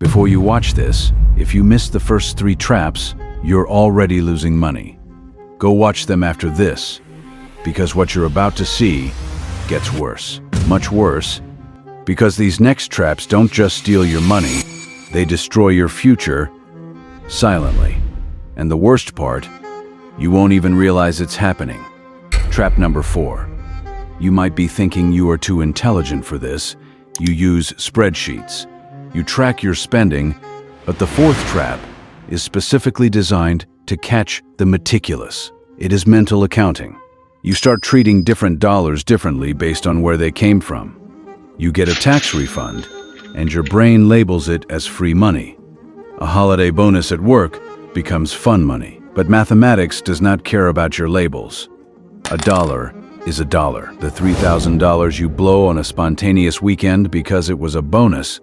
Before you watch this, if you miss the first 3 traps, you're already losing money. Go watch them after this, because what you're about to see gets worse. Much worse, because these next traps don't just steal your money, they destroy your future silently. And the worst part, you won't even realize it's happening. Trap number 4. You might be thinking you are too intelligent for this. You use spreadsheets. You track your spending, but the 4th trap is specifically designed to catch the meticulous. It is mental accounting. You start treating different dollars differently based on where they came from. You get a tax refund, and your brain labels it as free money. A holiday bonus at work becomes fun money. But mathematics does not care about your labels. A dollar is a dollar. The $3,000 you blow on a spontaneous weekend because it was a bonus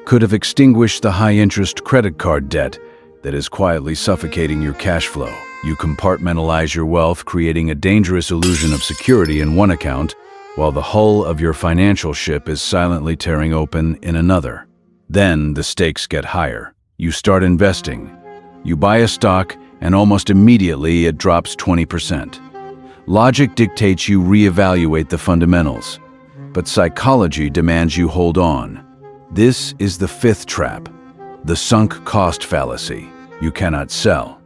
could have extinguished the high-interest credit card debt that is quietly suffocating your cash flow. You compartmentalize your wealth, creating a dangerous illusion of security in one account, while the hull of your financial ship is silently tearing open in another. Then the stakes get higher. You start investing. You buy a stock, and almost immediately it drops 20%. Logic dictates you reevaluate the fundamentals, but psychology demands you hold on. This is the 5th trap, the sunk cost fallacy. You cannot sell.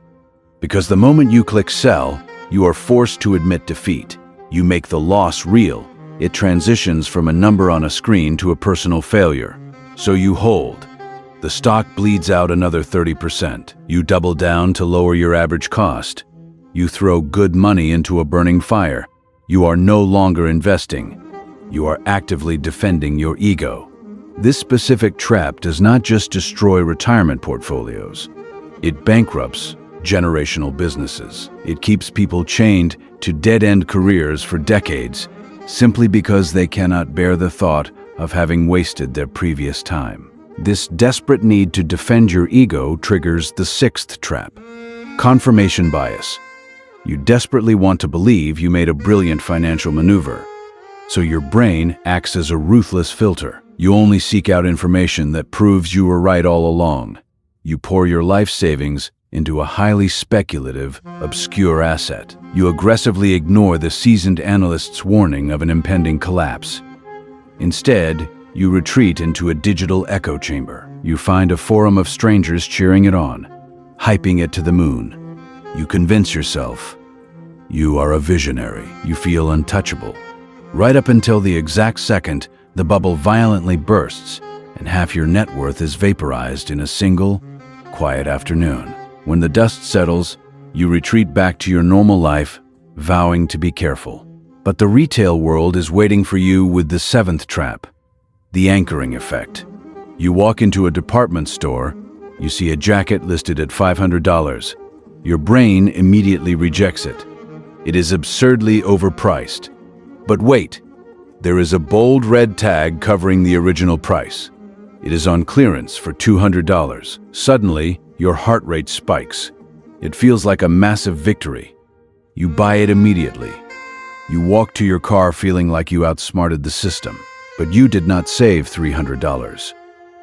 Because the moment you click sell, you are forced to admit defeat. You make the loss real. It transitions from a number on a screen to a personal failure. So you hold. The stock bleeds out another 30%. You double down to lower your average cost. You throw good money into a burning fire. You are no longer investing. You are actively defending your ego. This specific trap does not just destroy retirement portfolios. It bankrupts generational businesses. It keeps people chained to dead-end careers for decades simply because they cannot bear the thought of having wasted their previous time. This desperate need to defend your ego triggers the 6th trap, confirmation bias. You desperately want to believe you made a brilliant financial maneuver, so your brain acts as a ruthless filter. You only seek out information that proves you were right all along. You pour your life savings into a highly speculative, obscure asset. You aggressively ignore the seasoned analyst's warning of an impending collapse. Instead, you retreat into a digital echo chamber. You find a forum of strangers cheering it on, hyping it to the moon. You convince yourself you are a visionary. You feel untouchable. Right up until the exact second the bubble violently bursts and half your net worth is vaporized in a single, quiet afternoon. When the dust settles, you retreat back to your normal life, vowing to be careful. But the retail world is waiting for you with the 7th trap, the anchoring effect. You walk into a department store, you see a jacket listed at $500. Your brain immediately rejects it. It is absurdly overpriced. But wait, there is a bold red tag covering the original price. It is on clearance for $200. Suddenly, your heart rate spikes. It feels like a massive victory. You buy it immediately. You walk to your car feeling like you outsmarted the system. But you did not save $300.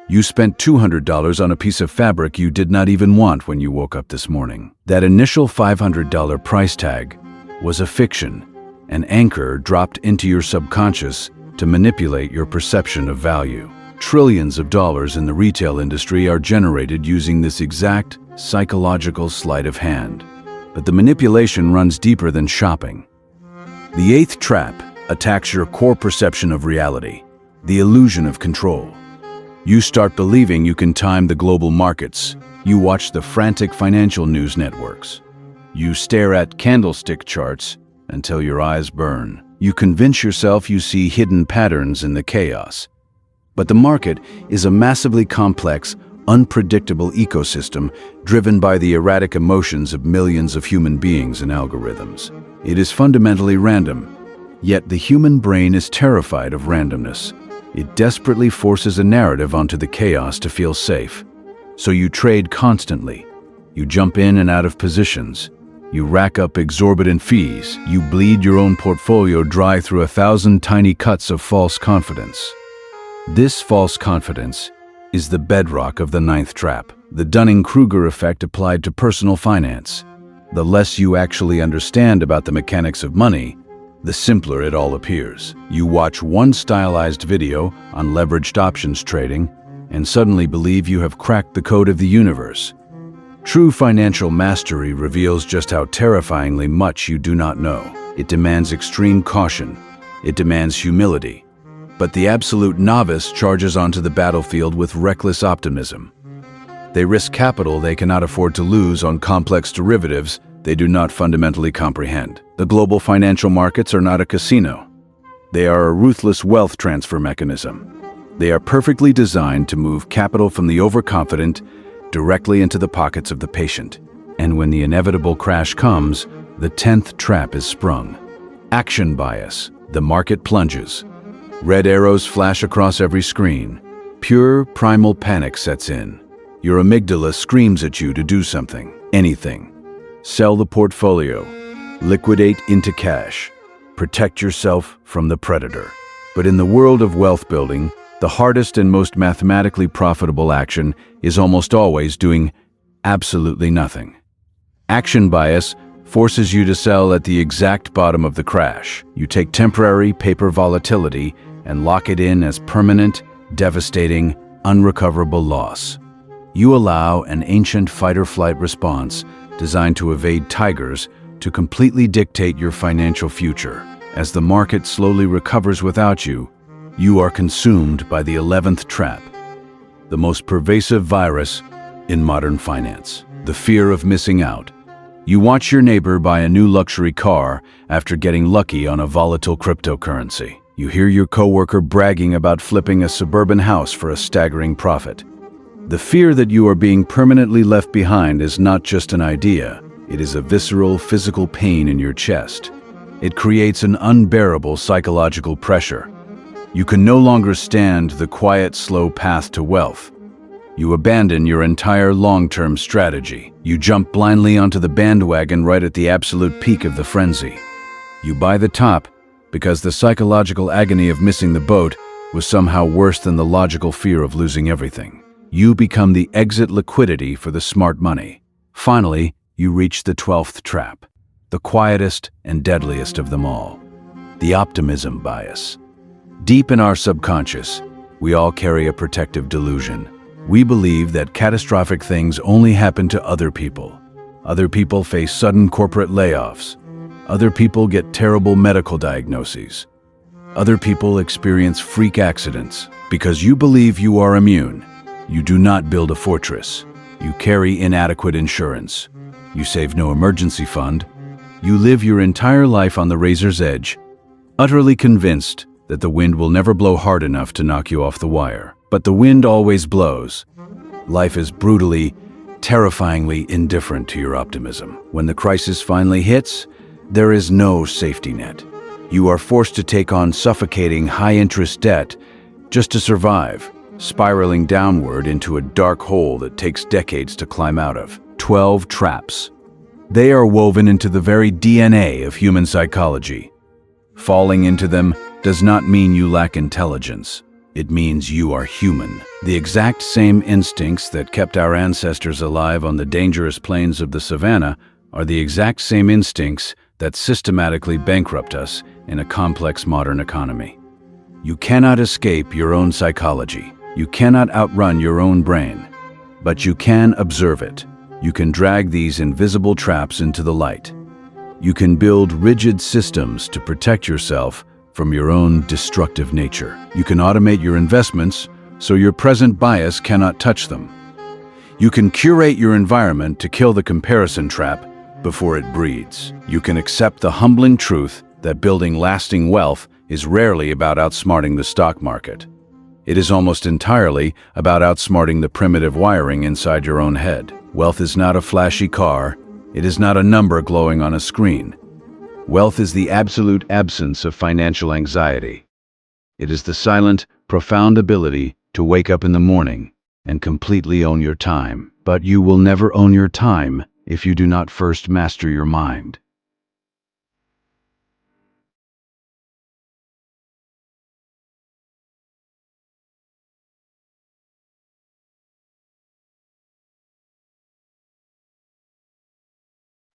You spent $200 on a piece of fabric you did not even want when you woke up this morning. That initial $500 price tag was a fiction, an anchor dropped into your subconscious to manipulate your perception of value. Trillions of dollars in the retail industry are generated using this exact psychological sleight of hand. But the manipulation runs deeper than shopping. The 8th trap attacks your core perception of reality, the illusion of control. You start believing you can time the global markets. You watch the frantic financial news networks. You stare at candlestick charts until your eyes burn. You convince yourself you see hidden patterns in the chaos. But the market is a massively complex, unpredictable ecosystem driven by the erratic emotions of millions of human beings and algorithms. It is fundamentally random, yet the human brain is terrified of randomness. It desperately forces a narrative onto the chaos to feel safe. So you trade constantly. You jump in and out of positions. You rack up exorbitant fees. You bleed your own portfolio dry through 1,000 tiny cuts of false confidence. This false confidence is the bedrock of the ninth trap, the Dunning-Kruger effect applied to personal finance. The less you actually understand about the mechanics of money, the simpler it all appears. You watch one stylized video on leveraged options trading and suddenly believe you have cracked the code of the universe. True financial mastery reveals just how terrifyingly much you do not know. It demands extreme caution. It demands humility. But the absolute novice charges onto the battlefield with reckless optimism. They risk capital they cannot afford to lose on complex derivatives they do not fundamentally comprehend. The global financial markets are not a casino. They are a ruthless wealth transfer mechanism. They are perfectly designed to move capital from the overconfident directly into the pockets of the patient. And when the inevitable crash comes, the 10th trap is sprung. Action bias. The market plunges. Red arrows flash across every screen. Pure, primal panic sets in. Your amygdala screams at you to do something, anything. Sell the portfolio. Liquidate into cash. Protect yourself from the predator. But in the world of wealth building, the hardest and most mathematically profitable action is almost always doing absolutely nothing. Action bias forces you to sell at the exact bottom of the crash. You take temporary paper volatility and lock it in as permanent, devastating, unrecoverable loss. You allow an ancient fight-or-flight response designed to evade tigers to completely dictate your financial future. As the market slowly recovers without you, you are consumed by the 11th trap, the most pervasive virus in modern finance, the fear of missing out. You watch your neighbor buy a new luxury car after getting lucky on a volatile cryptocurrency. You hear your coworker bragging about flipping a suburban house for a staggering profit. The fear that you are being permanently left behind is not just an idea. It is a visceral, physical pain in your chest. It creates an unbearable psychological pressure. You can no longer stand the quiet, slow path to wealth. You abandon your entire long-term strategy. You jump blindly onto the bandwagon right at the absolute peak of the frenzy. You buy the top because the psychological agony of missing the boat was somehow worse than the logical fear of losing everything. You become the exit liquidity for the smart money. Finally, you reach the 12th trap, the quietest and deadliest of them all, the optimism bias. Deep in our subconscious, we all carry a protective delusion. We believe that catastrophic things only happen to other people. Other people face sudden corporate layoffs. Other people get terrible medical diagnoses. Other people experience freak accidents. Because you believe you are immune, you do not build a fortress. You carry inadequate insurance. You save no emergency fund. You live your entire life on the razor's edge, utterly convinced that the wind will never blow hard enough to knock you off the wire. But the wind always blows. Life is brutally, terrifyingly indifferent to your optimism. When the crisis finally hits, there is no safety net. You are forced to take on suffocating, high-interest debt just to survive, spiraling downward into a dark hole that takes decades to climb out of. 12 traps. They are woven into the very DNA of human psychology. Falling into them does not mean you lack intelligence. It means you are human. The exact same instincts that kept our ancestors alive on the dangerous plains of the savannah are the exact same instincts that systematically bankrupt us in a complex modern economy. You cannot escape your own psychology. You cannot outrun your own brain. But you can observe it. You can drag these invisible traps into the light. You can build rigid systems to protect yourself from your own destructive nature. You can automate your investments so your present bias cannot touch them. You can curate your environment to kill the comparison trap before it breeds. You can accept the humbling truth that building lasting wealth is rarely about outsmarting the stock market. It is almost entirely about outsmarting the primitive wiring inside your own head. Wealth is not a flashy car. It is not a number glowing on a screen. Wealth is the absolute absence of financial anxiety. It is the silent, profound ability to wake up in the morning and completely own your time. But you will never own your time if you do not first master your mind.